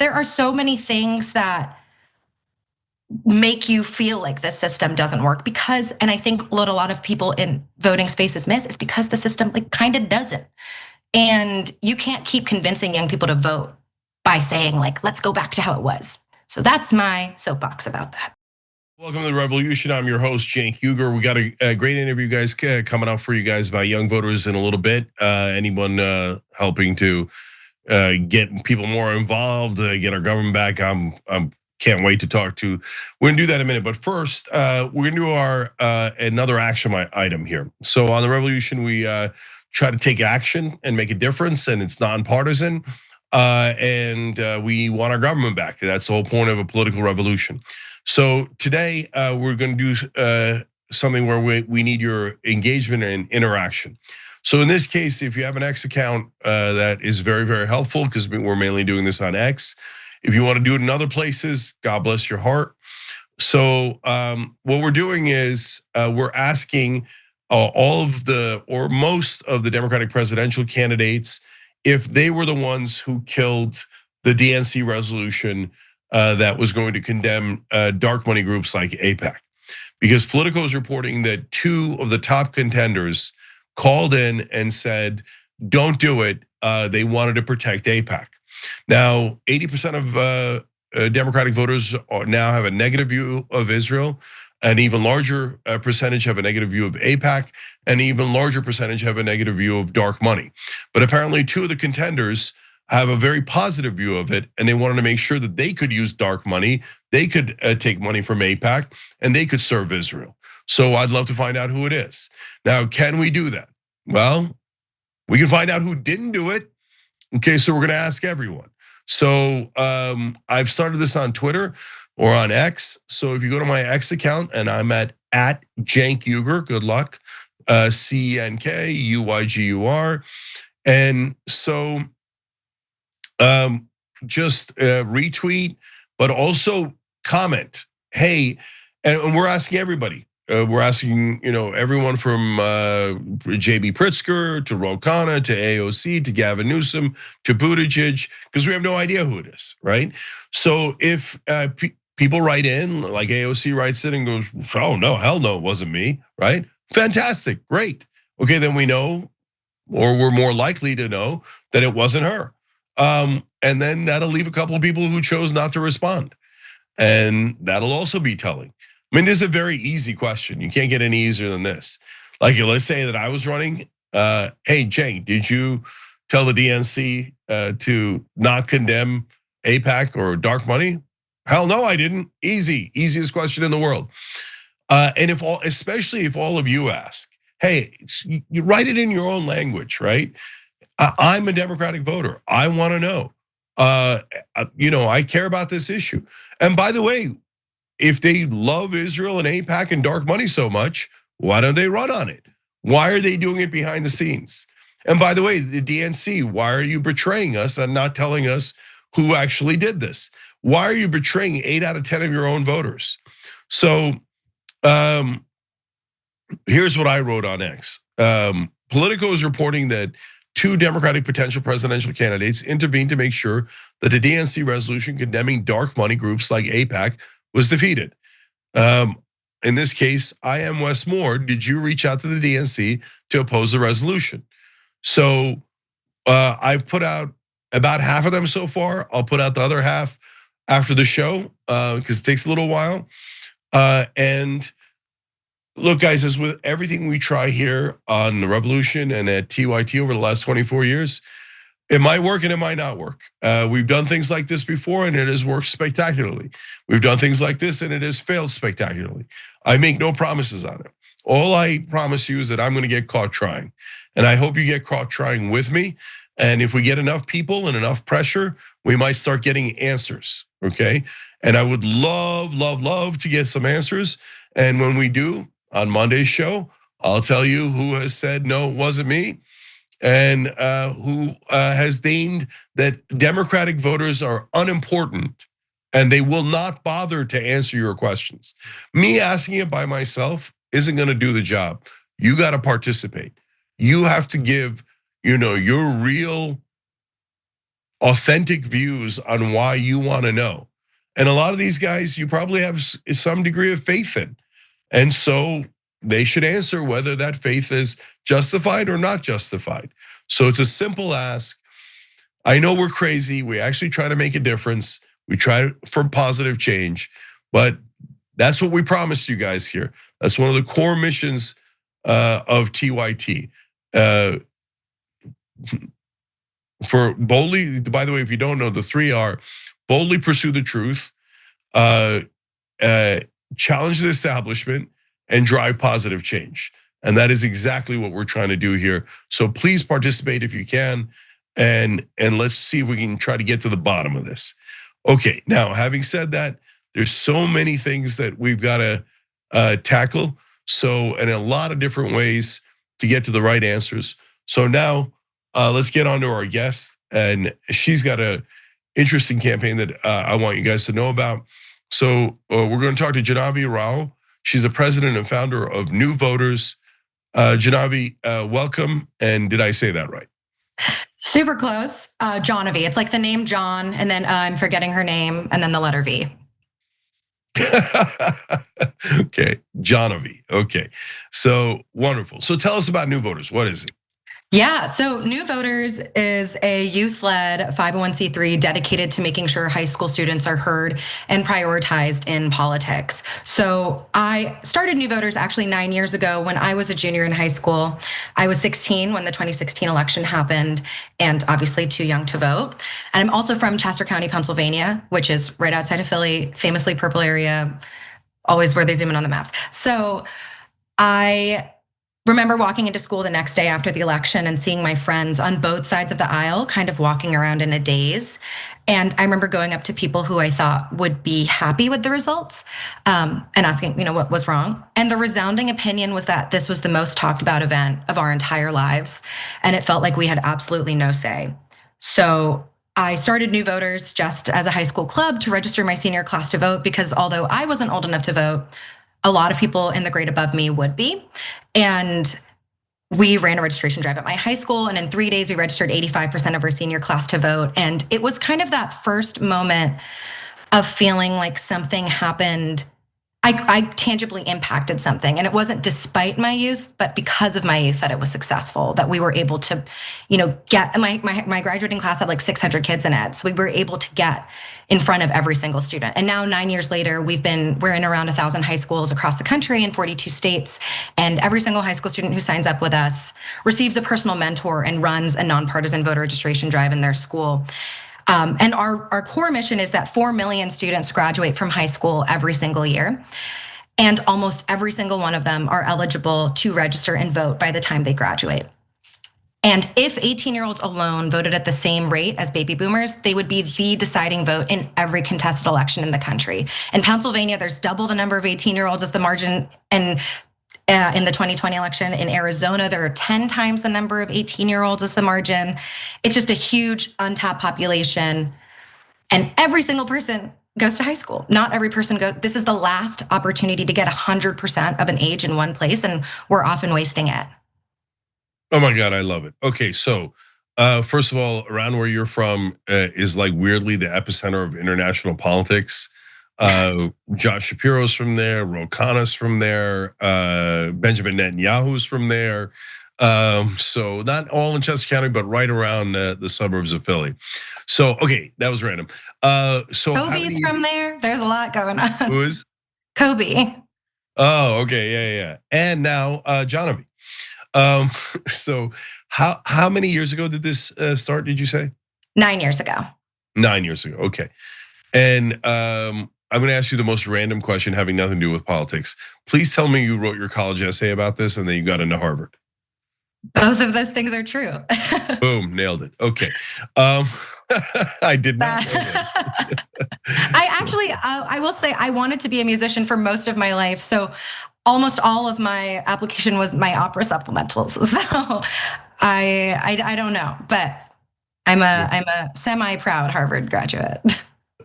there are so many things that make you feel like the system doesn't work because, and I think what a lot of people in voting spaces miss is because the system like kind of doesn't. And you can't keep convincing young people to vote by saying like, let's go back to how it was. So that's my soapbox about that. Welcome to the Revolution. I'm your host, Cenk Uygur. We got a great interview, guys, coming up for you guys about young voters in a little bit. Anyone helping to get people more involved, get our government back? I'm can't wait to talk to. We're gonna do that in a minute, but first, we're gonna do our another action item here. So on the Revolution, we try to take action and make a difference, and it's nonpartisan. And we want our government back. That's the whole point of a political revolution. So today we're going to do something where we need your engagement and interaction. So in this case, if you have an X account, that is very, very helpful because we're mainly doing this on X. If you want to do it in other places, God bless your heart. So what we're doing is we're asking all of the, or most of the Democratic presidential candidates, if they were the ones who killed the DNC resolution that was going to condemn dark money groups like AIPAC. Because Politico is reporting that 2 of the top contenders called in and said, don't do it. They wanted to protect AIPAC. Now, 80% of Democratic voters now have a negative view of Israel. An even larger percentage have a negative view of AIPAC, and an even larger percentage have a negative view of dark money. But apparently 2 of the contenders have a very positive view of it, and they wanted to make sure that they could use dark money, they could take money from AIPAC, and they could serve Israel. So I'd love to find out who it is. Now, can we do that? Well, we can find out who didn't do it. Okay, so we're gonna ask everyone. So I've started this on Twitter or on X. So if you go to my X account and I'm at Cenk Uygur, good luck, CNKUYGUR. And so just retweet, but also comment. Hey, and we're asking everybody. We're asking, everyone from JB Pritzker to Ro Khanna to AOC to Gavin Newsom to Buttigieg, because we have no idea who it is, right? So if people write in, like AOC writes in and goes, oh no, hell no, it wasn't me, right? Fantastic, great. Okay, then we know, or we're more likely to know that it wasn't her. And then that'll leave a couple of people who chose not to respond. And that'll also be telling. I mean, this is a very easy question. You can't get any easier than this. Like, let's say that I was running, hey, Cenk, did you tell the DNC to not condemn AIPAC or dark money? Hell no, I didn't. Easy, easiest question in the world. And especially if all of you ask, hey, you write it in your own language, right? I'm a Democratic voter. I want to know. I care about this issue. And by the way, if they love Israel and AIPAC and dark money so much, why don't they run on it? Why are they doing it behind the scenes? And by the way, the DNC, why are you betraying us and not telling us who actually did this? Why are you betraying 8 out of 10 of your own voters? So here's what I wrote on X. Politico is reporting that 2 Democratic potential presidential candidates intervened to make sure that the DNC resolution condemning dark money groups like AIPAC was defeated. In this case, I am Wes Moore. Did you reach out to the DNC to oppose the resolution? So I've put out about half of them so far. I'll put out the other half after the show because it takes a little while. And look, guys, as with everything we try here on the Revolution and at TYT over the last 24 years, it might work and it might not work. We've done things like this before and it has worked spectacularly. We've done things like this and it has failed spectacularly. I make no promises on it. All I promise you is that I'm gonna get caught trying. And I hope you get caught trying with me. And if we get enough people and enough pressure, we might start getting answers, okay? And I would love, love, love to get some answers. And when we do, on Monday's show, I'll tell you who has said, no, it wasn't me. And who has deigned that Democratic voters are unimportant and they will not bother to answer your questions. Me asking it by myself isn't gonna do the job. You gotta participate. You have to give, your real authentic views on why you want to know. And a lot of these guys, you probably have some degree of faith in. And so they should answer whether that faith is justified or not justified. So it's a simple ask. I know we're crazy. We actually try to make a difference. We try for positive change, but that's what we promised you guys here. That's one of the core missions of TYT. For boldly, by the way, if you don't know, the three are boldly pursue the truth, challenge the establishment, and drive positive change. And that is exactly what we're trying to do here. So please participate if you can, and let's see if we can try to get to the bottom of this. Okay, now having said that, there's so many things that we've got to tackle. So, in a lot of different ways to get to the right answers. So now let's get on to our guest, and she's got an interesting campaign that I want you guys to know about. So we're going to talk to Janavi Rao. She's the president and founder of New Voters. Janavi, welcome. And did I say that right? Super close, Jonavi. It's like the name John, and then I'm forgetting her name, and then the letter V. Okay, Janavi. Okay, so wonderful. So tell us about New Voters. What is it? Yeah, so New Voters is a youth-led 501c3 dedicated to making sure high school students are heard and prioritized in politics. So I started New Voters actually 9 years ago when I was a junior in high school. I was 16 when the 2016 election happened, and obviously too young to vote. And I'm also from Chester County, Pennsylvania, which is right outside of Philly, famously purple area, always where they zoom in on the maps. So I remember walking into school the next day after the election and seeing my friends on both sides of the aisle kind of walking around in a daze. And I remember going up to people who I thought would be happy with the results and asking, what was wrong? And the resounding opinion was that this was the most talked about event of our entire lives. And it felt like we had absolutely no say. So I started New Voters just as a high school club to register my senior class to vote, because although I wasn't old enough to vote, a lot of people in the grade above me would be. And we ran a registration drive at my high school, and in 3 days we registered 85% of our senior class to vote. And it was kind of that first moment of feeling like something happened. I tangibly impacted something, and it wasn't despite my youth, but because of my youth that it was successful, that we were able to, get my graduating class had like 600 kids in it. So we were able to get in front of every single student. And now 9 years later, we're in around 1,000 high schools across the country in 42 states. And every single high school student who signs up with us receives a personal mentor and runs a nonpartisan voter registration drive in their school. And our core mission is that 4 million students graduate from high school every single year. And almost every single one of them are eligible to register and vote by the time they graduate. And if 18-year-olds alone voted at the same rate as baby boomers, they would be the deciding vote in every contested election in the country. In Pennsylvania, there's double the number of 18-year-olds as the margin, and in the 2020 election. In Arizona, there are 10 times the number of 18-year-olds as the margin. It's just a huge untapped population. And every single person goes to high school. Not every person goes. This is the last opportunity to get 100% of an age in one place, and we're often wasting it. Oh my God, I love it. Okay, so first of all, around where you're from is like weirdly the epicenter of international politics. Josh Shapiro's from there, Ro Khanna's from there, Benjamin Netanyahu's from there. So not all in Chester County, but right around the suburbs of Philly. So, okay, that was random. So Kobe's from there. There's a lot going on. Who is? Kobe. Oh, okay, yeah. And now Jonavi. So how many years ago did this start, did you say? 9 years ago. 9 years ago, okay. And I'm gonna ask you the most random question having nothing to do with politics. Please tell me you wrote your college essay about this and then you got into Harvard. Both of those things are true. Boom, nailed it. Okay. I did not know that. I will say I wanted to be a musician for most of my life. So almost all of my application was my opera supplementals. So I don't know, but I'm a semi-proud Harvard graduate.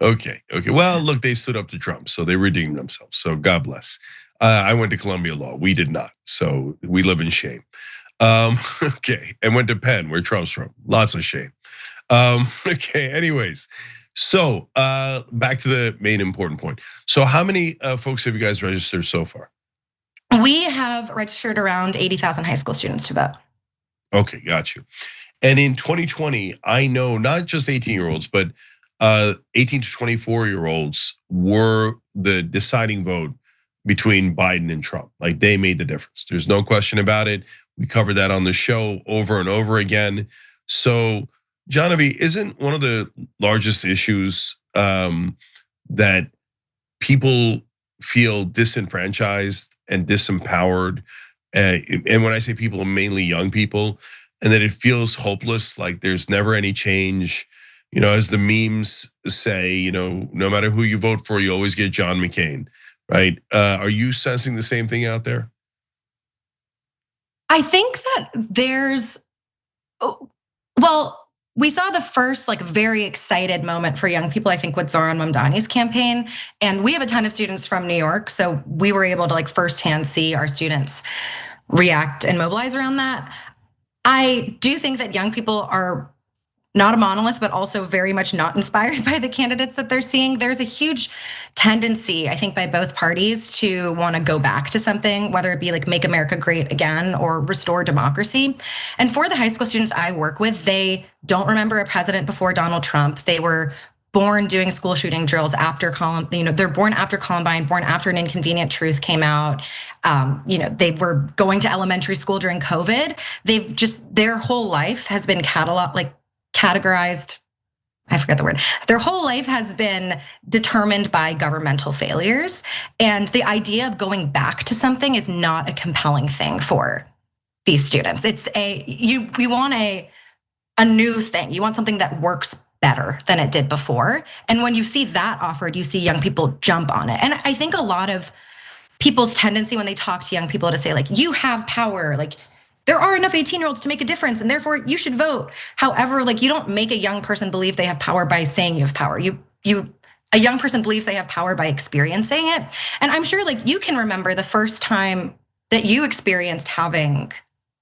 Okay. Well, look, they stood up to Trump, so they redeemed themselves. So God bless. I went to Columbia Law. We did not. So we live in shame. Okay, and went to Penn, where Trump's from. Lots of shame. Okay, anyways. So back to the main important point. So how many folks have you guys registered so far? We have registered around 80,000 high school students to vote. Okay, got you. And in 2020, I know not just 18-year-olds, but 18 to 24-year-olds were the deciding vote between Biden and Trump. Like they made the difference. There's no question about it. We covered that on the show over and over again. So, Johnny, isn't one of the largest issues that people feel disenfranchised and disempowered? And when I say people, mainly young people, and that it feels hopeless, like there's never any change. As the memes say, no matter who you vote for, you always get John McCain, right? Are you sensing the same thing out there? I think that there's, well, we saw the first like very excited moment for young people, I think, with Zoran Mamdani's campaign. And we have a ton of students from New York, so we were able to like firsthand see our students react and mobilize around that. I do think that young people are not a monolith, but also very much not inspired by the candidates that they're seeing. There's a huge tendency, I think, by both parties to want to go back to something, whether it be like make America great again or restore democracy. And for the high school students I work with, they don't remember a president before Donald Trump. They were born doing school shooting drills after they're born after Columbine, born after An Inconvenient Truth came out. They were going to elementary school during COVID. Their whole life has been categorized, I forget the word. Their whole life has been determined by governmental failures. And the idea of going back to something is not a compelling thing for these students. It's you want a new thing. You want something that works better than it did before. And when you see that offered, you see young people jump on it. And I think a lot of people's tendency when they talk to young people to say like, you have power, like there are enough 18-year-olds to make a difference and therefore you should vote. However, like you don't make a young person believe they have power by saying you have power. A young person believes they have power by experiencing it. And I'm sure like you can remember the first time that you experienced having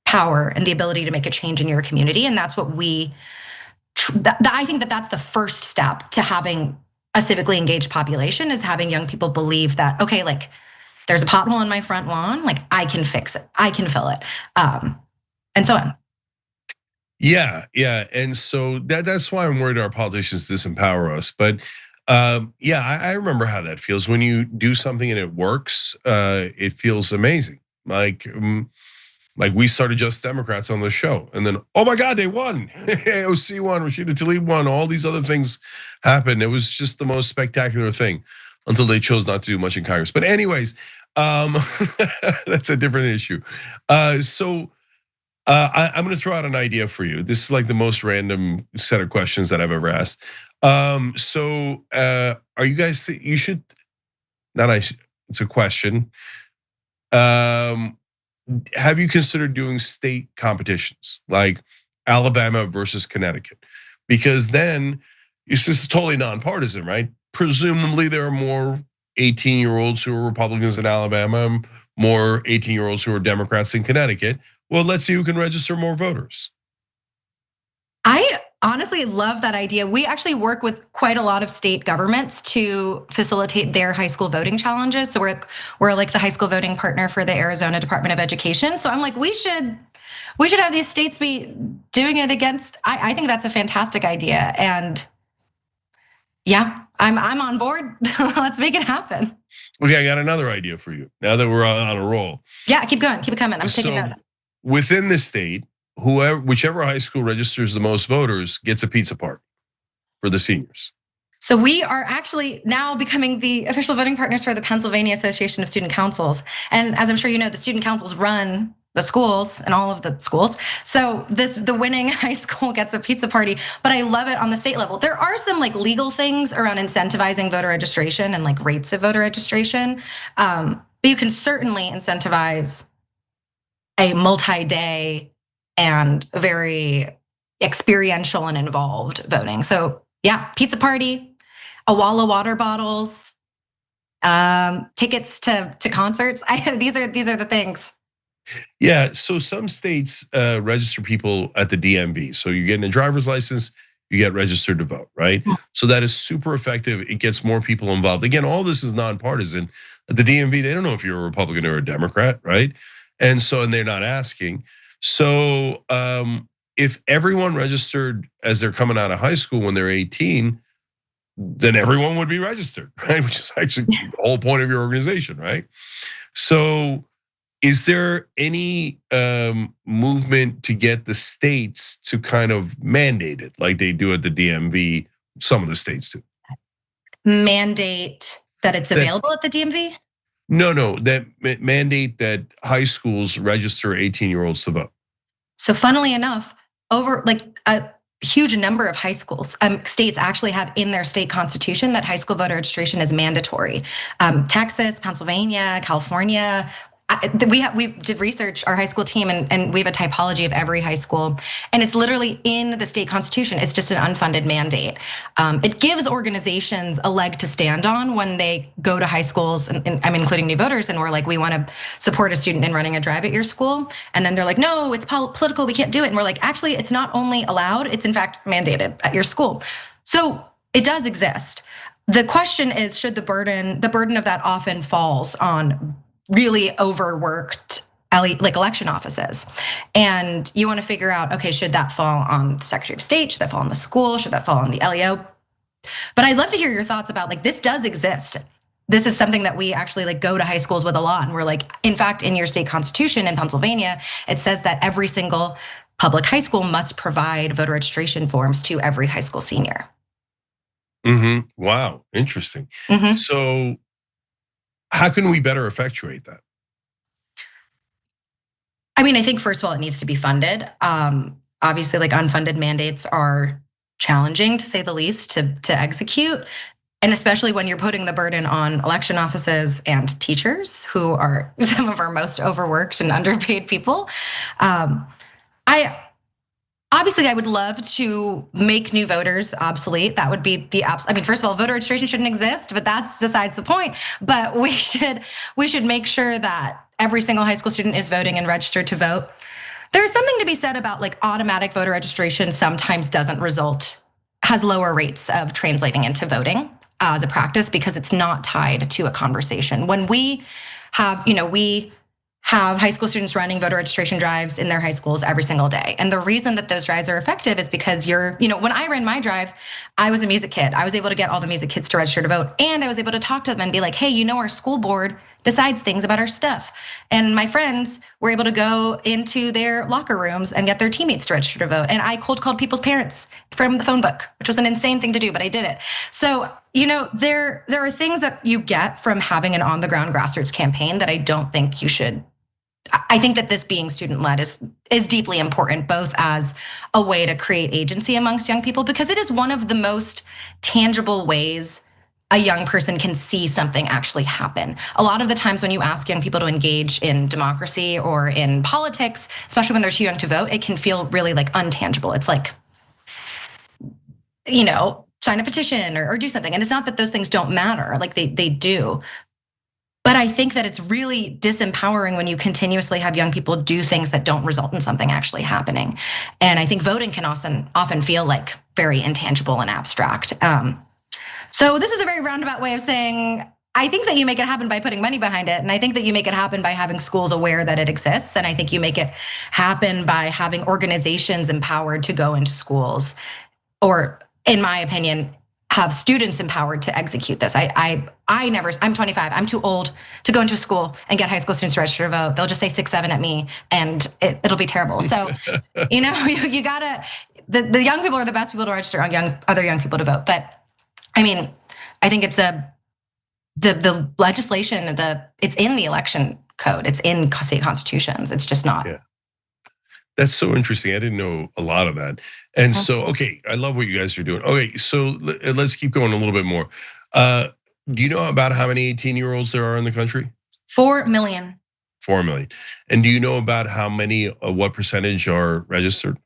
power and the ability to make a change in your community. And that's what I think that that's the first step to having a civically engaged population, is having young people believe that, okay, like there's a pothole in my front lawn, like I can fix it, I can fill it, and so on. Yeah. And so that's why I'm worried our politicians disempower us. But yeah, I remember how that feels when you do something and it works. It feels amazing. Like we started Just Democrats on the show, and then oh my God, they won. AOC won, Rashida Tlaib won, all these other things happened. It was just the most spectacular thing until they chose not to do much in Congress. But anyways, that's a different issue. So I'm going to throw out an idea for you. This is like the most random set of questions that I've ever asked. So are you guys? You should not. It's a question. Have you considered doing state competitions like Alabama versus Connecticut? Because then it's just totally nonpartisan, right? Presumably there are more 18-year-olds who are Republicans in Alabama, more 18-year-olds who are Democrats in Connecticut. Well, let's see who can register more voters. I honestly love that idea. We actually work with quite a lot of state governments to facilitate their high school voting challenges. So we're like the high school voting partner for the Arizona Department of Education. So I'm like, we should have these states be doing it against. I think that's a fantastic idea. And yeah, I'm on board. Let's make it happen. Okay, I got another idea for you. Now that we're on a roll. Yeah, keep going, keep it coming. I'm taking notes. Within the state, whichever high school registers the most voters gets a pizza party for the seniors. So we are actually now becoming the official voting partners for the Pennsylvania Association of Student Councils. And as I'm sure you know, the student councils run the schools and all of the schools. So the winning high school gets a pizza party, but I love it on the state level. There are some like legal things around incentivizing voter registration and like rates of voter registration. But you can certainly incentivize a multi-day and very experiential and involved voting. So yeah, pizza party, a wall of water bottles, tickets to concerts. These are the things. Yeah, so some states register people at the DMV. So you're getting a driver's license, you get registered to vote, right? So that is super effective. It gets more people involved. Again, all this is nonpartisan. At the DMV, they don't know if you're a Republican or a Democrat, right? And they're not asking. So if everyone registered as they're coming out of high school when they're 18, then everyone would be registered, right? Which is actually the whole point of your organization, right? So is there any movement to get the states to kind of mandate it like they do at the DMV? Some of the states do. Mandate that it's available at the DMV? No, that mandate that high schools register 18-year-olds to vote. So funnily enough, over like a huge number of high schools, states actually have in their state constitution that high school voter registration is mandatory. Texas, Pennsylvania, California. We did research, our high school team, and we have a typology of every high school, and it's literally in the state constitution. It's just an unfunded mandate. It gives organizations a leg to stand on when they go to high schools, and I'm including new voters, and we're like, we want to support a student in running a drive at your school, and then they're like, no, it's political, we can't do it, and we're like, actually, it's not only allowed, it's in fact mandated at your school. So it does exist. The question is, should the burden of that often falls on really overworked like election offices, and you want to figure out, okay, should that fall on the Secretary of State? Should that fall on the school? Should that fall on the LEO? But I'd love to hear your thoughts about, like, this does exist. This is something that we actually like go to high schools with a lot, and we're like, in fact, in your state constitution in Pennsylvania, it says that every single public high school must provide voter registration forms to every high school senior. Wow, interesting. So how can we better effectuate that? I mean, I think first of all, it needs to be funded. Obviously, like, unfunded mandates are challenging, to say the least, to execute. And especially when you're putting the burden on election offices and teachers, who are some of our most overworked and underpaid people. Obviously, I would love to make new voters obsolete. That would be I mean, first of all, voter registration shouldn't exist, but that's besides the point. But we should make sure that every single high school student is voting and registered to vote. There's something to be said about, like, automatic voter registration sometimes has lower rates of translating into voting as a practice because it's not tied to a conversation. When we have high school students running voter registration drives in their high schools every single day. And the reason that those drives are effective is because when I ran my drive, I was a music kid. I was able to get all the music kids to register to vote. And I was able to talk to them and be like, hey, our school board decides things about our stuff. And my friends were able to go into their locker rooms and get their teammates to register to vote. And I cold called people's parents from the phone book, which was an insane thing to do, but I did it. So, there are things that you get from having an on the ground grassroots campaign that I don't think you should. I think that this being student-led is deeply important, both as a way to create agency amongst young people, because it is one of the most tangible ways a young person can see something actually happen. A lot of the times when you ask young people to engage in democracy or in politics, especially when they're too young to vote, it can feel really like untangible. It's like, sign a petition or do something. And it's not that those things don't matter, like they do. But I think that it's really disempowering when you continuously have young people do things that don't result in something actually happening. And I think voting can often feel like very intangible and abstract. So this is a very roundabout way of saying, I think that you make it happen by putting money behind it. And I think that you make it happen by having schools aware that it exists. And I think you make it happen by having organizations empowered to go into schools, or, in my opinion, have students empowered to execute this. I'm 25, I'm too old to go into a school and get high school students to register to vote. They'll just say 6, 7 at me and it'll be terrible. So, you gotta, the young people are the best people to register on other young people to vote. But I mean, I think it's the legislation, it's in the election code, it's in state constitutions, it's just not. Yeah. That's so interesting. I didn't know a lot of that. And so, okay, I love what you guys are doing. Okay, so let's keep going a little bit more. Do you know about how many 18-year-olds there are in the country? 4 million. 4 million. And do you know about how many, what percentage are registered?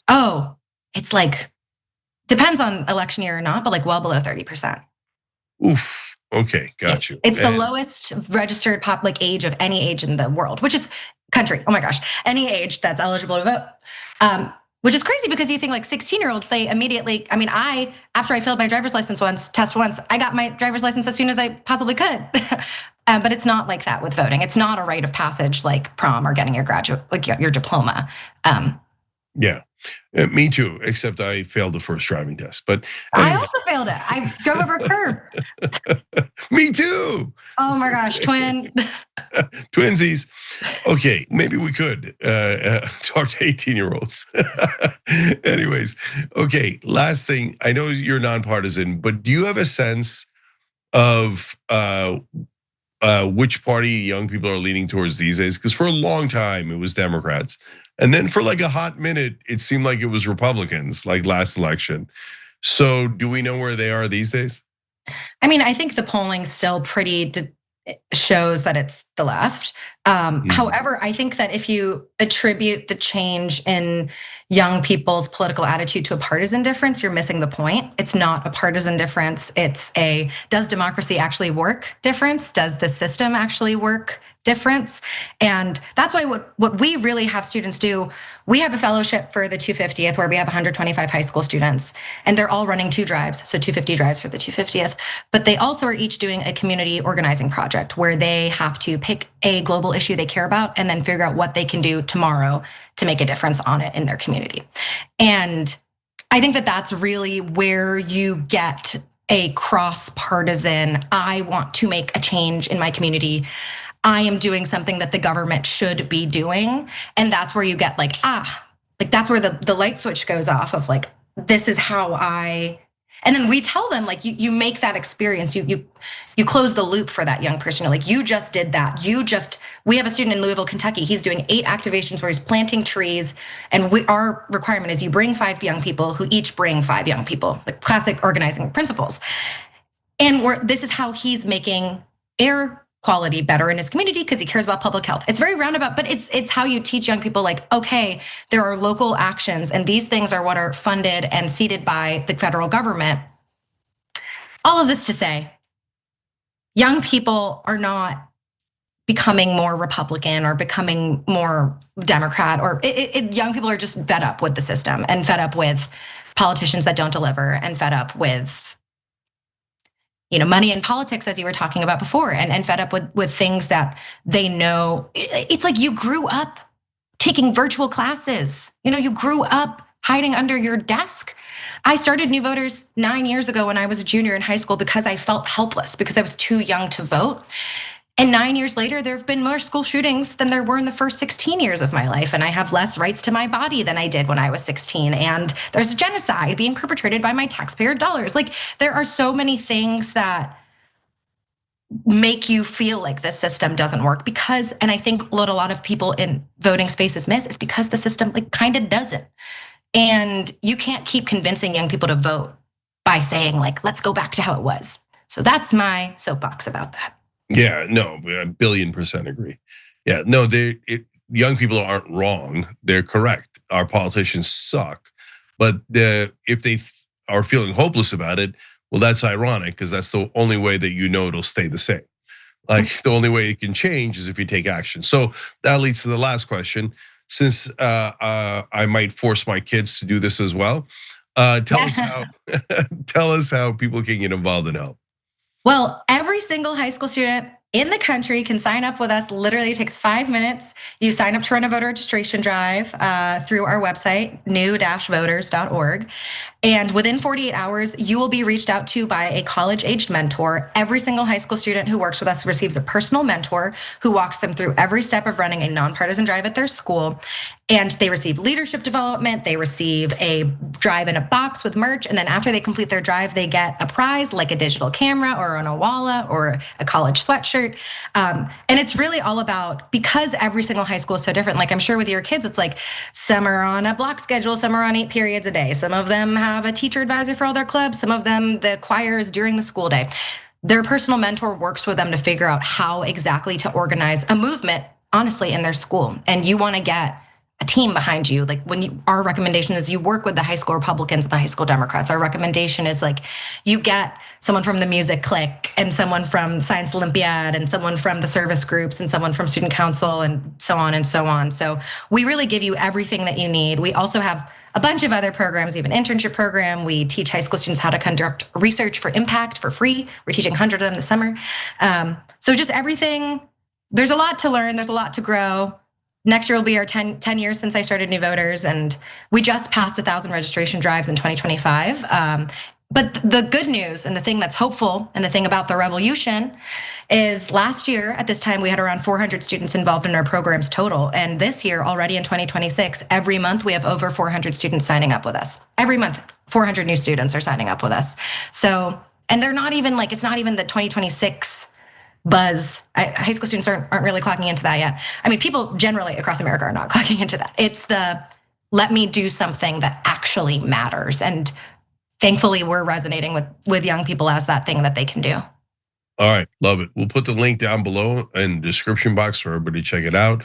Oh, it's like, depends on election year or not, but like well below 30%. Oof, okay, got you. It's the lowest registered age of any age in the world, which is country, oh my gosh, any age that's eligible to vote. Which is crazy because you think like 16-year-olds, they immediately, I mean, after I failed my driver's license test once, I got my driver's license as soon as I possibly could. But it's not like that with voting. It's not a rite of passage like prom or getting your your diploma. Yeah, me too, except I failed the first driving test. But I anyways. also failed it. I drove over a curb. Me too. Oh my gosh, twin. Twinsies. Okay, maybe we could talk to 18-year-olds. Anyways, okay, last thing. I know you're nonpartisan, but do you have a sense of which party young people are leaning towards these days? Because for a long time, it was Democrats. And then for like a hot minute, it seemed like it was Republicans, like last election. So do we know where they are these days? I mean, I think the polling still pretty shows that it's the left. However, I think that if you attribute the change in young people's political attitude to a partisan difference, you're missing the point. It's not a partisan difference. It's a, does democracy actually work difference? Does the system actually work difference? And that's why what we really have students do, we have a fellowship for the 250th where we have 125 high school students, and they're all running 2 drives, so 250 drives for the 250th. But they also are each doing a community organizing project where they have to pick a global issue they care about and then figure out what they can do tomorrow to make a difference on it in their community. And I think that that's really where you get a cross-partisan, I want to make a change in my community. I am doing something that the government should be doing. And that's where you get like that's where the light switch goes off of like, this is how and then we tell them like, you make that experience, you close the loop for that young person. You're like, you just did that. We have a student in Louisville, Kentucky. He's doing 8 activations where he's planting trees. And our requirement is you bring 5 young people who each bring 5 young people, the classic organizing principles. And this is how he's making air quality better in his community because he cares about public health. It's very roundabout, but it's how you teach young people like, okay, there are local actions and these things are what are funded and seeded by the federal government. All of this to say, young people are not becoming more Republican or becoming more Democrat, or young people are just fed up with the system and fed up with politicians that don't deliver and fed up with money in politics, as you were talking about before, and fed up with things that they know. It's like you grew up taking virtual classes. You grew up hiding under your desk. I started New Voters 9 years ago when I was a junior in high school because I felt helpless because I was too young to vote. And 9 years later, there have been more school shootings than there were in the first 16 years of my life. And I have less rights to my body than I did when I was 16. And there's a genocide being perpetrated by my taxpayer dollars. Like there are so many things that make you feel like the system doesn't work because, and I think what a lot of people in voting spaces miss is because the system like kind of doesn't. And you can't keep convincing young people to vote by saying like, let's go back to how it was. So that's my soapbox about that. Yeah, no, 1,000,000,000% agree. Yeah, no, young people aren't wrong. They're correct. Our politicians suck. But if they are feeling hopeless about it, well, that's ironic because that's the only way that it'll stay the same. Like the only way it can change is if you take action. So that leads to the last question. Since I might force my kids to do this as well, tell us how people can get involved and help. Well, every single high school student in the country can sign up with us. Literally it takes 5 minutes. You sign up to run a voter registration drive through our website, new-voters.org. And within 48 hours, you will be reached out to by a college-aged mentor. Every single high school student who works with us receives a personal mentor who walks them through every step of running a nonpartisan drive at their school. And they receive leadership development, they receive a drive in a box with merch, and then after they complete their drive, they get a prize like a digital camera or an Owala or a college sweatshirt. And it's really all about, because every single high school is so different, like I'm sure with your kids, it's like some are on a block schedule, some are on 8 periods a day, some of them have a teacher advisor for all their clubs, some of them the choir is during the school day. Their personal mentor works with them to figure out how exactly to organize a movement, honestly, in their school. And you wanna get a team behind you. Like our recommendation is you work with the high school Republicans and the high school Democrats. Our recommendation is like you get someone from the music clique and someone from Science Olympiad and someone from the service groups and someone from student council and so on and so on. So we really give you everything that you need. We also have a bunch of other programs, even internship program. We teach high school students how to conduct research for impact for free. We're teaching hundreds of them this summer. So just everything, there's a lot to learn, there's a lot to grow. Next year will be our 10 years since I started New Voters, and we just passed 1,000 registration drives in 2025. But the good news and the thing that's hopeful and the thing about the revolution is last year at this time, we had around 400 students involved in our programs total. And this year, already in 2026, every month we have over 400 students signing up with us. Every month, 400 new students are signing up with us. So, and they're not even like, it's not even the 2026 buzz. High school students aren't really clocking into that yet. I mean, people generally across America are not clocking into that. It's the, let me do something that actually matters. And thankfully, we're resonating with young people as that thing that they can do. All right, love it. We'll put the link down below in the description box for everybody to check it out.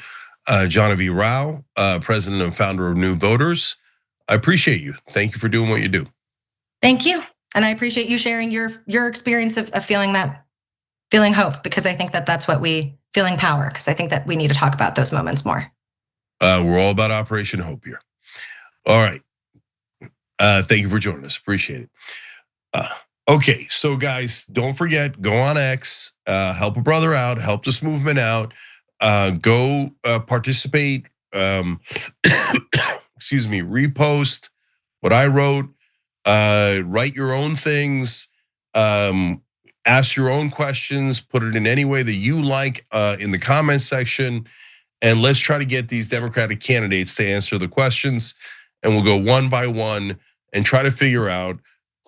Genevieve Rao, president and founder of New Voters. I appreciate you. Thank you for doing what you do. Thank you, and I appreciate you sharing your experience of feeling hope, because I think that that's what feeling power, because I think that we need to talk about those moments more. We're all about Operation Hope here. All right. Thank you for joining us. Appreciate it. Okay, so guys, don't forget, go on X, help a brother out, help this movement out, go participate, excuse me, repost what I wrote, write your own things, ask your own questions, put it in any way that you like in the comment section, and let's try to get these Democratic candidates to answer the questions, and we'll go one by one and try to figure out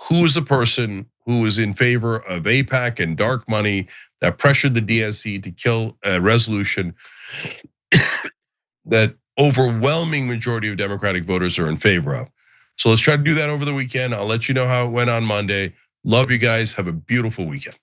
who is the person who is in favor of AIPAC and dark money that pressured the DNC to kill a resolution that overwhelming majority of Democratic voters are in favor of. So let's try to do that over the weekend. I'll let you know how it went on Monday. Love you guys. Have a beautiful weekend.